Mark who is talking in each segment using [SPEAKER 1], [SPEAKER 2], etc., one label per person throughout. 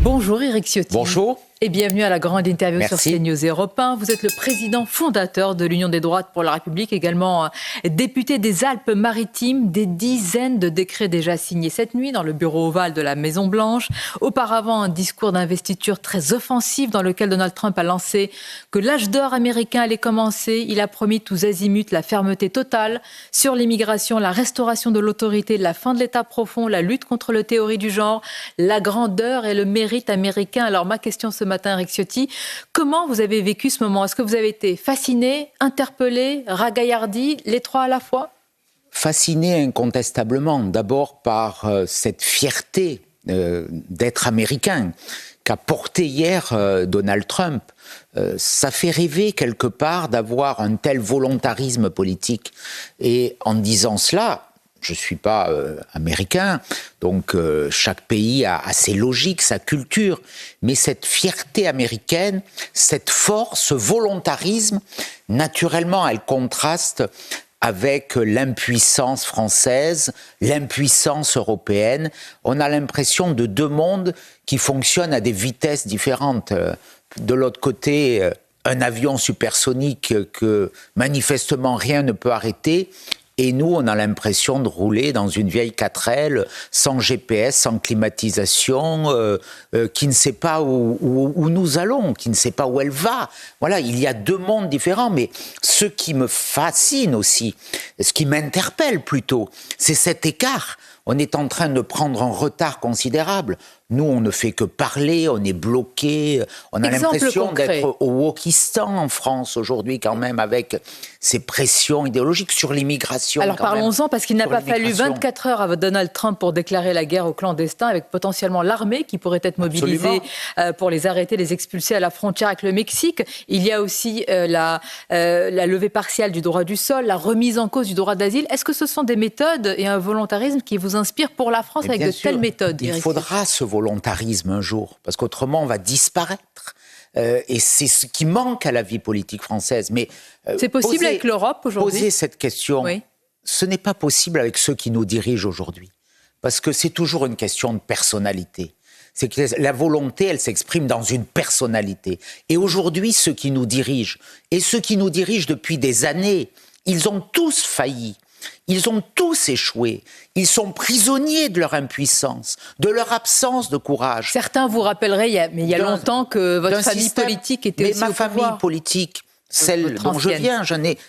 [SPEAKER 1] Bonjour Éric Ciotti.
[SPEAKER 2] Bonjour.
[SPEAKER 1] Et bienvenue à la grande interview
[SPEAKER 2] Merci.
[SPEAKER 1] sur CNews Europe 1. Vous êtes le président fondateur de l'Union des droites pour la République, également député des Alpes-Maritimes. Des dizaines de décrets déjà signés cette nuit dans le bureau ovale de la Maison-Blanche. Auparavant, un discours d'investiture très offensif dans lequel Donald Trump a lancé que l'âge d'or américain allait commencer. Il a promis tous azimuts la fermeté totale sur l'immigration, la restauration de l'autorité, la fin de l'État profond, la lutte contre la théorie du genre, la grandeur et le mérite américain. Alors ma question ce matin, Éric Ciotti, comment vous avez vécu ce moment? Est-ce que vous avez été fasciné, interpellé, ragaillardi, les trois à la fois?
[SPEAKER 2] Fasciné incontestablement, d'abord par cette fierté d'être américain qu'a porté hier Donald Trump. Ça fait rêver quelque part d'avoir un tel volontarisme politique. Et en disant cela, je ne suis pas américain, donc chaque pays a ses logiques, sa culture, mais cette fierté américaine, cette force, ce volontarisme, naturellement, elle contraste avec l'impuissance française, l'impuissance européenne. On a l'impression de deux mondes qui fonctionnent à des vitesses différentes. De l'autre côté, un avion supersonique que manifestement rien ne peut arrêter. Et nous, on a l'impression de rouler dans une vieille 4L, sans GPS, sans climatisation, qui ne sait pas où nous allons, qui ne sait pas où elle va. Voilà, il y a deux mondes différents, mais ce qui me fascine aussi, ce qui m'interpelle plutôt, c'est cet écart. On est en train de prendre un retard considérable. Nous, on ne fait que parler, on est bloqué. On a l'impression d'être au Wokistan en France aujourd'hui quand même, avec ces pressions idéologiques sur l'immigration.
[SPEAKER 1] Alors parlons-en, parce qu'il n'a pas fallu 24 heures à Donald Trump pour déclarer la guerre aux clandestins, avec potentiellement l'armée qui pourrait être mobilisée pour les arrêter, les expulser à la frontière avec le Mexique. Il y a aussi la levée partielle du droit du sol, la remise en cause du droit d'asile. Est-ce que ce sont des méthodes et un volontarisme qui vous inspirent pour la France avec de telles méthodes?
[SPEAKER 2] Il faudra ce volontarisme un jour, parce qu'autrement on va disparaître. Et c'est ce qui manque à la vie politique française. Mais
[SPEAKER 1] c'est possible avec l'Europe aujourd'hui?
[SPEAKER 2] Poser cette question, oui. Ce n'est pas possible avec ceux qui nous dirigent aujourd'hui. Parce que c'est toujours une question de personnalité. C'est que la volonté, elle s'exprime dans une personnalité. Et aujourd'hui, ceux qui nous dirigent, et ceux qui nous dirigent depuis des années, ils ont tous failli. Ils ont tous échoué. Ils sont prisonniers de leur impuissance, de leur absence de courage.
[SPEAKER 1] Certains vous rappelleraient, il y a longtemps que votre famille politique était aussi au pouvoir.
[SPEAKER 2] Mais ma famille politique, celle dont je viens,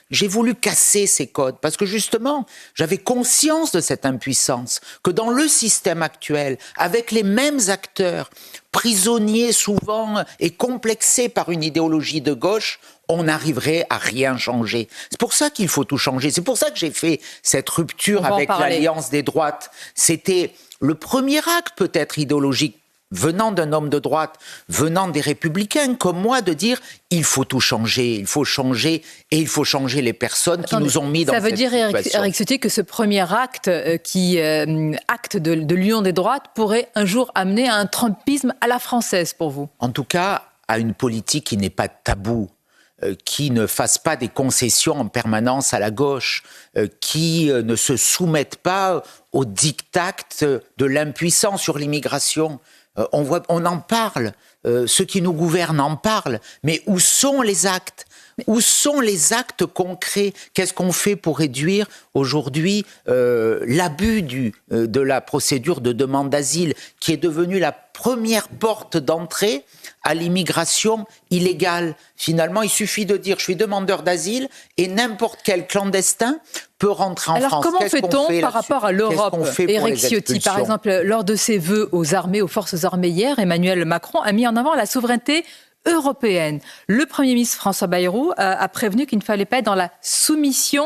[SPEAKER 2] j'ai voulu casser ces codes parce que justement, j'avais conscience de cette impuissance, que dans le système actuel, avec les mêmes acteurs, prisonniers souvent et complexés par une idéologie de gauche, on n'arriverait à rien changer. C'est pour ça qu'il faut tout changer. C'est pour ça que j'ai fait cette rupture avec l'Alliance des droites. C'était le premier acte peut-être idéologique venant d'un homme de droite, venant des républicains comme moi, de dire il faut tout changer, il faut changer et il faut changer les personnes qui nous ont mis dans cette situation.
[SPEAKER 1] Ça veut dire, Éric Ciotti, que ce premier acte acte de l'Union des droites pourrait un jour amener à un trumpisme à la française pour vous?
[SPEAKER 2] En tout cas, à une politique qui n'est pas taboue, qui ne fasse pas des concessions en permanence à la gauche, qui ne se soumettent pas aux diktats de l'impuissance sur l'immigration. On en parle, ceux qui nous gouvernent en parlent, mais où sont les actes ? Où sont les actes concrets? Qu'est-ce qu'on fait pour réduire aujourd'hui l'abus de la procédure de demande d'asile, qui est devenue la première porte d'entrée à l'immigration illégale? Finalement, il suffit de dire « je suis demandeur d'asile » et n'importe quel clandestin peut rentrer en France.
[SPEAKER 1] Alors comment fait-on par rapport à l'Europe? Éric Ciotti, par exemple, lors de ses vœux aux armées, aux forces armées hier, Emmanuel Macron a mis en avant la souveraineté européenne. Le Premier ministre François Bayrou a prévenu qu'il ne fallait pas être dans la soumission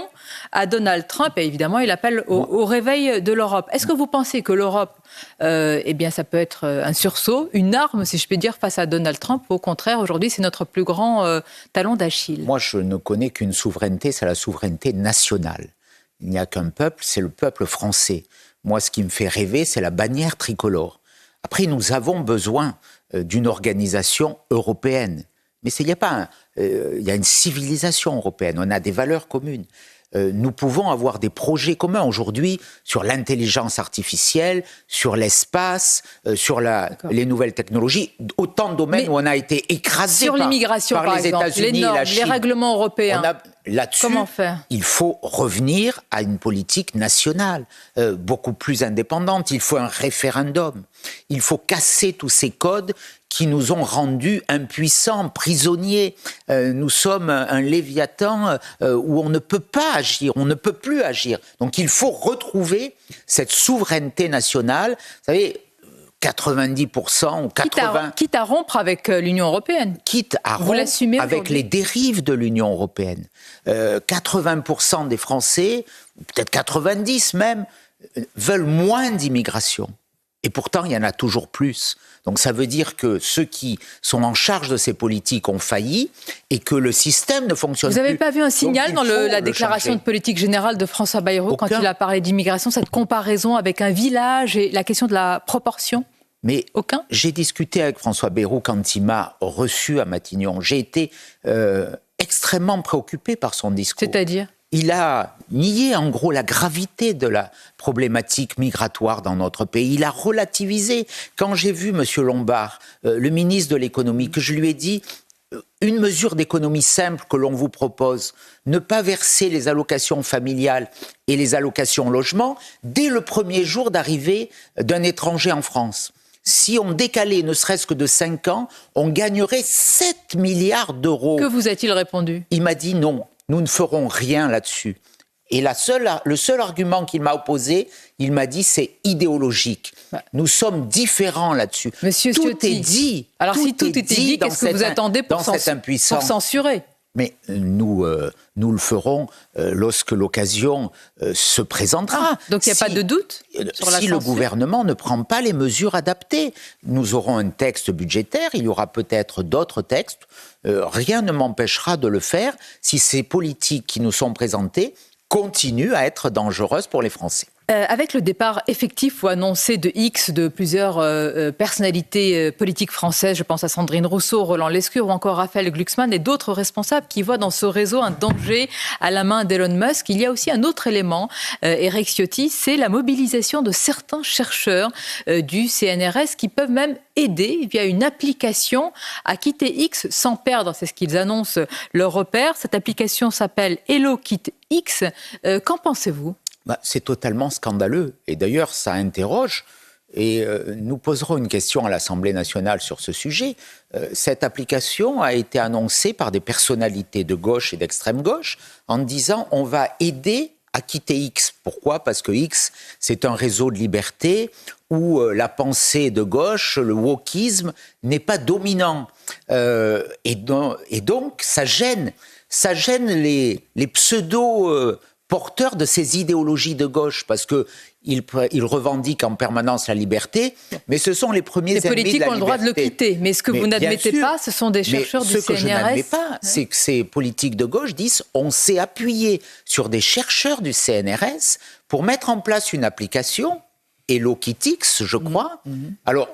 [SPEAKER 1] à Donald Trump et évidemment il appelle au réveil de l'Europe. Est-ce que vous pensez que l'Europe, ça peut être un sursaut, une arme si je puis dire face à Donald Trump? Au contraire, aujourd'hui c'est notre plus grand talon d'Achille.
[SPEAKER 2] Moi je ne connais qu'une souveraineté, c'est la souveraineté nationale. Il n'y a qu'un peuple, c'est le peuple français. Moi ce qui me fait rêver, c'est la bannière tricolore. Après nous avons besoin d'une organisation européenne. Mais il y a une civilisation européenne, on a des valeurs communes. nous pouvons avoir des projets communs aujourd'hui sur l'intelligence artificielle, sur l'espace, sur les nouvelles technologies, autant de domaines où on a été écrasé
[SPEAKER 1] sur l'immigration,
[SPEAKER 2] par les
[SPEAKER 1] exemple,
[SPEAKER 2] États-Unis,
[SPEAKER 1] les normes,
[SPEAKER 2] la Chine.
[SPEAKER 1] les règlements européens.
[SPEAKER 2] Là-dessus,
[SPEAKER 1] comment faire?
[SPEAKER 2] Il faut revenir à une politique nationale, beaucoup plus indépendante. Il faut un référendum. Il faut casser tous ces codes qui nous ont rendus impuissants, prisonniers. Nous sommes un léviathan où on ne peut pas agir, on ne peut plus agir. Donc il faut retrouver cette souveraineté nationale. Vous savez, 90% ou 80%...
[SPEAKER 1] Quitte à rompre avec l'Union européenne.
[SPEAKER 2] Quitte à rompre avec les dérives de l'Union européenne. 80% des Français, peut-être 90% même, veulent moins d'immigration. Et pourtant, il y en a toujours plus. Donc ça veut dire que ceux qui sont en charge de ces politiques ont failli et que le système ne fonctionne plus.
[SPEAKER 1] Vous n'avez pas vu un signal dans la déclaration de politique générale de François Bayrou quand il a parlé d'immigration, cette comparaison avec un village et la question de la proportion?
[SPEAKER 2] Mais j'ai discuté avec François Bayrou quand il m'a reçu à Matignon. J'ai été extrêmement préoccupé par son discours.
[SPEAKER 1] C'est-à-dire ?
[SPEAKER 2] Il a nié, en gros, la gravité de la problématique migratoire dans notre pays. Il a relativisé. Quand j'ai vu M. Lombard, le ministre de l'économie, que je lui ai dit une mesure d'économie simple que l'on vous propose, ne pas verser les allocations familiales et les allocations logement dès le premier jour d'arrivée d'un étranger en France. Si on décalait ne serait-ce que de 5 ans, on gagnerait 7 milliards d'euros.
[SPEAKER 1] Que vous a-t-il répondu ?
[SPEAKER 2] Il m'a dit non. Nous ne ferons rien là-dessus. Et le seul argument qu'il m'a opposé, il m'a dit, c'est idéologique. Nous sommes différents là-dessus.
[SPEAKER 1] Monsieur
[SPEAKER 2] tout
[SPEAKER 1] Ciotti,
[SPEAKER 2] est dit.
[SPEAKER 1] Alors si tout était dit, qu'est-ce que vous attendez pour censurer ?
[SPEAKER 2] Mais nous le ferons lorsque l'occasion se présentera.
[SPEAKER 1] Donc il n'y a pas de doute sur la censure ?
[SPEAKER 2] Si le gouvernement ne prend pas les mesures adaptées, nous aurons un texte budgétaire, il y aura peut-être d'autres textes. Rien ne m'empêchera de le faire si ces politiques qui nous sont présentées continuent à être dangereuses pour les Français.
[SPEAKER 1] Avec le départ effectif ou annoncé de X de plusieurs personnalités politiques françaises, je pense à Sandrine Rousseau, Roland Lescure ou encore Raphaël Glucksmann et d'autres responsables qui voient dans ce réseau un danger à la main d'Elon Musk, il y a aussi un autre élément, Éric Ciotti, c'est la mobilisation de certains chercheurs du CNRS qui peuvent même aider via une application à quitter X sans perdre, c'est ce qu'ils annoncent, leur repère. Cette application s'appelle Hello Quitte X. Qu'en pensez-vous ?
[SPEAKER 2] C'est totalement scandaleux. Et d'ailleurs, ça interroge. Et nous poserons une question à l'Assemblée nationale sur ce sujet. Cette application a été annoncée par des personnalités de gauche et d'extrême gauche en disant on va aider à quitter X. Pourquoi ? Parce que X, c'est un réseau de liberté où la pensée de gauche, le wokisme, n'est pas dominant. Et donc, ça gêne les pseudo- porteurs de ces idéologies de gauche, parce qu'ils revendiquent en permanence la liberté, mais ce sont les premiers ennemis de la liberté.
[SPEAKER 1] Les politiques ont le droit de le quitter, mais ce que vous n'admettez pas, ce sont des chercheurs du CNRS.
[SPEAKER 2] Ce que je n'admets pas, c'est que ces politiques de gauche disent on s'est appuyé sur des chercheurs du CNRS pour mettre en place une application, Hello Quitte X, je crois. Alors,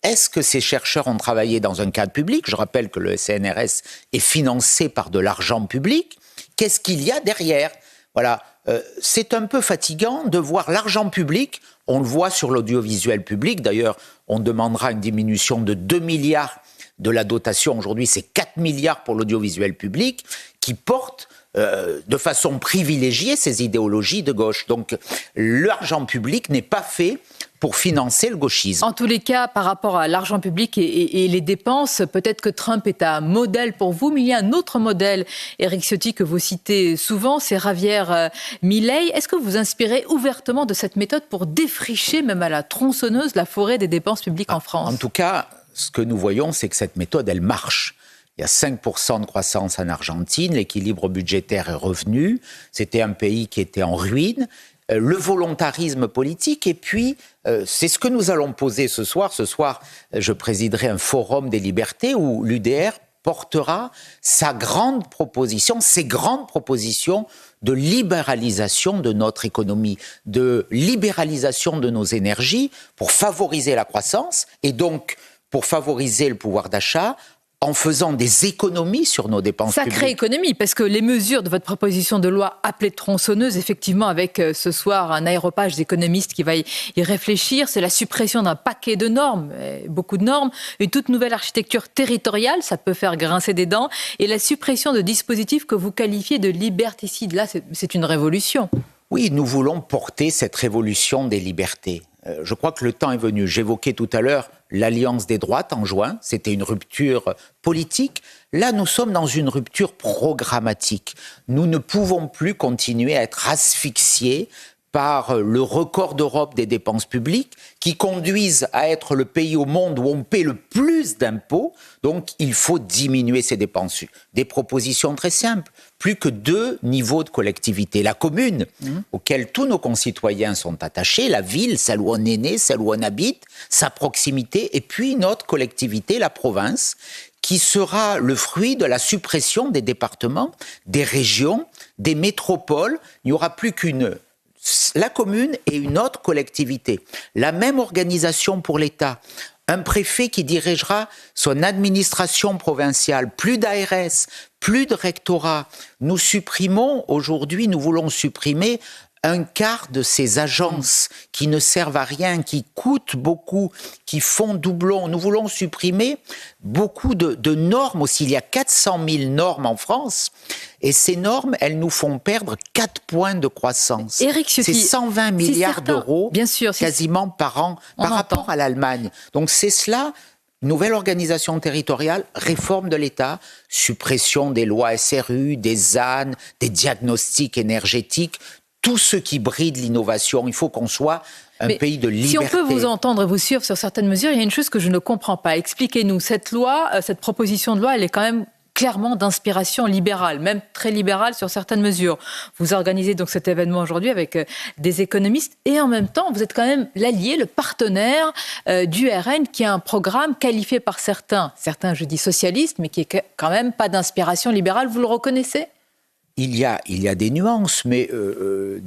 [SPEAKER 2] est-ce que ces chercheurs ont travaillé dans un cadre public ? Je rappelle que le CNRS est financé par de l'argent public. Qu'est-ce qu'il y a derrière ? Voilà, c'est un peu fatigant de voir l'argent public, on le voit sur l'audiovisuel public, d'ailleurs on demandera une diminution de 2 milliards de la dotation, aujourd'hui c'est 4 milliards pour l'audiovisuel public, qui porte de façon privilégiée ces idéologies de gauche. Donc l'argent public n'est pas fait pour financer le gauchisme.
[SPEAKER 1] En tous les cas, par rapport à l'argent public et les dépenses, peut-être que Trump est un modèle pour vous, mais il y a un autre modèle, Éric Ciotti, que vous citez souvent, c'est Javier Milei. Est-ce que vous vous inspirez ouvertement de cette méthode pour défricher, même à la tronçonneuse, la forêt des dépenses publiques en France ?
[SPEAKER 2] En tout cas, ce que nous voyons, c'est que cette méthode, elle marche. Il y a 5% de croissance en Argentine, l'équilibre budgétaire est revenu, c'était un pays qui était en ruine. Le volontarisme politique, et puis c'est ce que nous allons poser ce soir. Ce soir, je présiderai un forum des libertés où l'UDR portera ses grandes propositions de libéralisation de notre économie, de libéralisation de nos énergies pour favoriser la croissance et donc pour favoriser le pouvoir d'achat en faisant des économies sur nos dépenses publiques.
[SPEAKER 1] Sacrée économie, parce que les mesures de votre proposition de loi appelée tronçonneuse, effectivement, avec ce soir un aéropage d'économistes qui va y réfléchir, c'est la suppression d'un paquet de normes, beaucoup de normes, une toute nouvelle architecture territoriale, ça peut faire grincer des dents, et la suppression de dispositifs que vous qualifiez de liberticides. Là, c'est une révolution.
[SPEAKER 2] Oui, nous voulons porter cette révolution des libertés. Je crois que le temps est venu. J'évoquais tout à l'heure l'Alliance des droites en juin. C'était une rupture politique. Là, nous sommes dans une rupture programmatique. Nous ne pouvons plus continuer à être asphyxiés par le record d'Europe des dépenses publiques qui conduisent à être le pays au monde où on paie le plus d'impôts. Donc, il faut diminuer ces dépenses. Des propositions très simples. Plus que 2 niveaux de collectivité. La commune, auquel tous nos concitoyens sont attachés, la ville, celle où on est né, celle où on habite, sa proximité, et puis une autre collectivité, la province, qui sera le fruit de la suppression des départements, des régions, des métropoles. Il n'y aura plus la commune et une autre collectivité. La même organisation pour l'État. Un préfet qui dirigera son administration provinciale, plus d'ARS, plus de rectorat. Nous voulons supprimer un quart de ces agences qui ne servent à rien, qui coûtent beaucoup, qui font doublon. Nous voulons supprimer beaucoup de normes aussi. Il y a 400 000 normes en France et ces normes, elles nous font perdre 4 points de croissance.
[SPEAKER 1] Éric Ciotti,
[SPEAKER 2] c'est 120 milliards d'euros
[SPEAKER 1] bien sûr,
[SPEAKER 2] quasiment par an par rapport à l'Allemagne. Donc c'est cela. Nouvelle organisation territoriale, réforme de l'État, suppression des lois SRU, des ZAN, des diagnostics énergétiques, tout ce qui bride l'innovation. Il faut qu'on soit un pays de liberté.
[SPEAKER 1] Si on peut vous entendre et vous suivre sur certaines mesures, il y a une chose que je ne comprends pas. Expliquez-nous, cette proposition de loi, elle est quand même clairement d'inspiration libérale, même très libérale sur certaines mesures. Vous organisez donc cet événement aujourd'hui avec des économistes et en même temps, vous êtes quand même l'allié, le partenaire du RN qui a un programme qualifié par certains je dis socialistes, mais qui est quand même pas d'inspiration libérale. Vous le reconnaissez ?
[SPEAKER 2] Il y a des nuances, mais...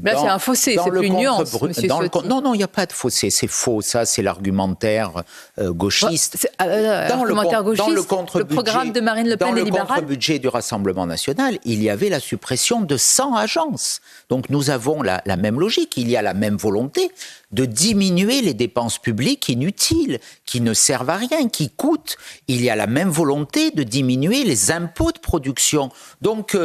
[SPEAKER 1] là, c'est un fossé, c'est plus une nuance, monsieur Ciotti.
[SPEAKER 2] Non, il n'y a pas de fossé, c'est faux, ça, c'est l'argumentaire gauchiste.
[SPEAKER 1] L'argumentaire gauchiste, le programme de Marine Le Pen est libéral.
[SPEAKER 2] Dans le contre-budget du Rassemblement national, il y avait la suppression de 100 agences. Donc nous avons la même logique, il y a la même volonté de diminuer les dépenses publiques inutiles, qui ne servent à rien, qui coûtent. Il y a la même volonté de diminuer les impôts de production. Donc,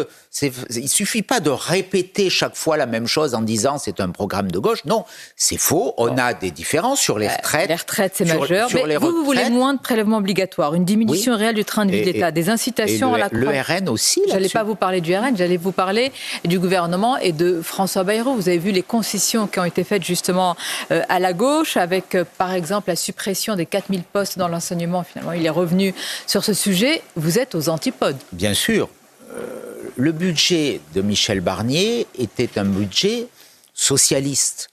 [SPEAKER 2] il ne suffit pas de répéter chaque fois la même chose en disant c'est un programme de gauche. Non, c'est faux. On a des différences sur les retraites.
[SPEAKER 1] Les retraites, c'est majeur. Mais vous voulez moins de prélèvements obligatoires, une diminution réelle du train de vie de l'État, des incitations à la croissance.
[SPEAKER 2] Le RN aussi,
[SPEAKER 1] là-dessus. Je n'allais pas vous parler du RN, j'allais vous parler du gouvernement et de François Bayrou. Vous avez vu les concessions qui ont été faites justement à la gauche, avec par exemple la suppression des 4000 postes dans l'enseignement. Finalement, il est revenu sur ce sujet. Vous êtes aux antipodes.
[SPEAKER 2] Bien sûr. Le budget de Michel Barnier était un budget socialiste,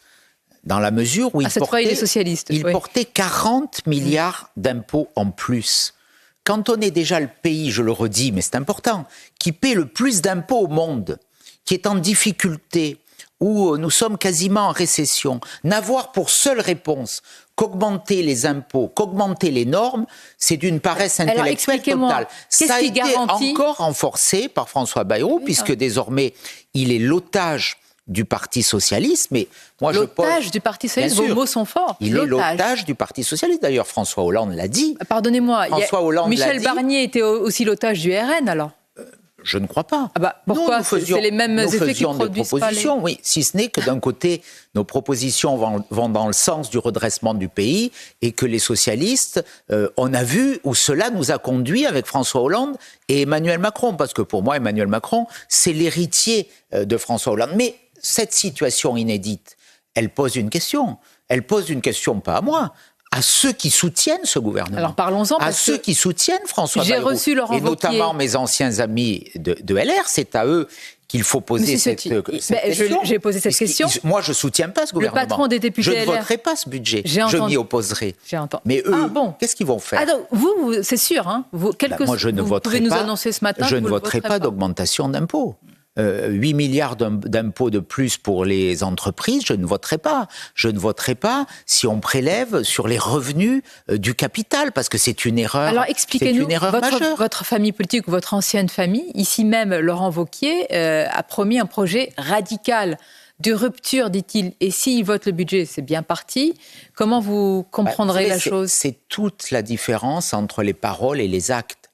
[SPEAKER 2] dans la mesure où il portait 40 milliards d'impôts en plus. Quand on est déjà le pays, je le redis, mais c'est important, qui paie le plus d'impôts au monde, qui est en difficulté, où nous sommes quasiment en récession, n'avoir pour seule réponse qu'augmenter les impôts, qu'augmenter les normes, c'est d'une paresse intellectuelle totale. Ça a été encore renforcé par François Bayrou, puisque désormais, il est l'otage du Parti socialiste. Mais moi,
[SPEAKER 1] l'otage du Parti socialiste, vos mots sont forts.
[SPEAKER 2] Il est l'otage du Parti socialiste. D'ailleurs, François Hollande l'a dit.
[SPEAKER 1] Pardonnez-moi, Michel Barnier était aussi l'otage du RN, alors ?
[SPEAKER 2] Je ne crois pas.
[SPEAKER 1] Pourquoi c'est les mêmes effets qui produisent
[SPEAKER 2] des propositions, oui, si ce n'est que d'un côté, nos propositions vont dans le sens du redressement du pays et que les socialistes, on a vu où cela nous a conduit avec François Hollande et Emmanuel Macron, parce que pour moi, Emmanuel Macron, c'est l'héritier de François Hollande. Mais cette situation inédite, elle pose une question. Elle pose une question pas à moi, à ceux qui soutiennent ce gouvernement.
[SPEAKER 1] Alors parlons-en.
[SPEAKER 2] À ceux qui soutiennent François Bayrou.
[SPEAKER 1] J'ai reçu Laurent Wauquiez.
[SPEAKER 2] Et notamment mes anciens amis de LR, c'est à eux qu'il faut poser cette question.
[SPEAKER 1] J'ai posé cette question.
[SPEAKER 2] Moi, je ne soutiens pas ce gouvernement.
[SPEAKER 1] Le patron des députés LR.
[SPEAKER 2] Je ne voterai pas ce budget. Je m'y opposerai. Mais eux, qu'est-ce qu'ils vont faire ?
[SPEAKER 1] Vous, c'est sûr. Hein,
[SPEAKER 2] moi, je ne voterai
[SPEAKER 1] pouvez nous annoncer ce matin.
[SPEAKER 2] Je ne voterai pas d'augmentation d'impôts. 8 milliards d'impôts de plus pour les entreprises, je ne voterai pas. Je ne voterai pas si on prélève sur les revenus du capital, parce que c'est une erreur.
[SPEAKER 1] Alors expliquez-nous,
[SPEAKER 2] majeure.
[SPEAKER 1] Votre famille politique ou votre ancienne famille, ici même Laurent Wauquiez, a promis un projet radical de rupture, dit-il. Et s'il vote le budget, c'est bien parti. Comment vous comprendrez la chose ?
[SPEAKER 2] C'est toute la différence entre les paroles et les actes.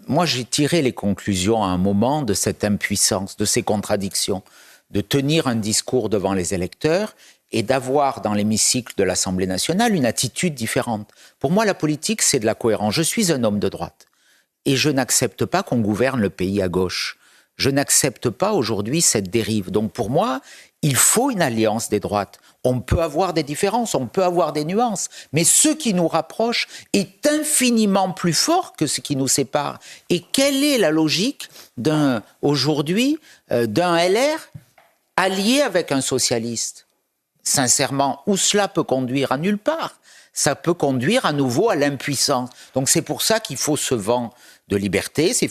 [SPEAKER 2] Moi, j'ai tiré les conclusions à un moment de cette impuissance, de ces contradictions, de tenir un discours devant les électeurs et d'avoir dans l'hémicycle de l'Assemblée nationale une attitude différente. Pour moi, la politique, c'est de la cohérence. Je suis un homme de droite et je n'accepte pas qu'on gouverne le pays à gauche. Je n'accepte pas aujourd'hui cette dérive. Donc pour moi, il faut une alliance des droites. On peut avoir des différences, on peut avoir des nuances, mais ce qui nous rapproche est infiniment plus fort que ce qui nous sépare. Et quelle est la logique aujourd'hui d'un LR allié avec un socialiste ? Sincèrement, où cela peut conduire ? À nulle part. Ça peut conduire à nouveau à l'impuissance. Donc c'est pour ça qu'il faut ce vent de liberté, c'est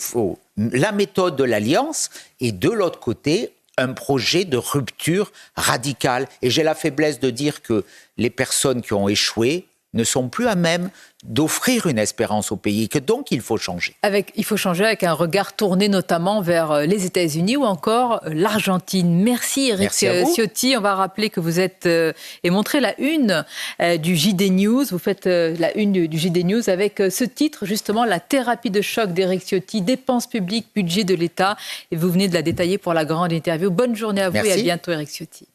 [SPEAKER 2] la méthode de l'alliance, et de l'autre côté, un projet de rupture radicale. Et j'ai la faiblesse de dire que les personnes qui ont échoué ne sont plus à même d'offrir une espérance au pays, que donc il faut changer.
[SPEAKER 1] Il faut changer avec un regard tourné notamment vers les États-Unis ou encore l'Argentine. Merci Éric Ciotti. On va rappeler que vous êtes et montrer la une du JD News. Vous faites la une du JD News avec ce titre, justement, la thérapie de choc d'Éric Ciotti, dépenses publiques, budget de l'État. Et vous venez de la détailler pour la grande interview. Bonne journée à vous. Merci. Et à bientôt Éric Ciotti.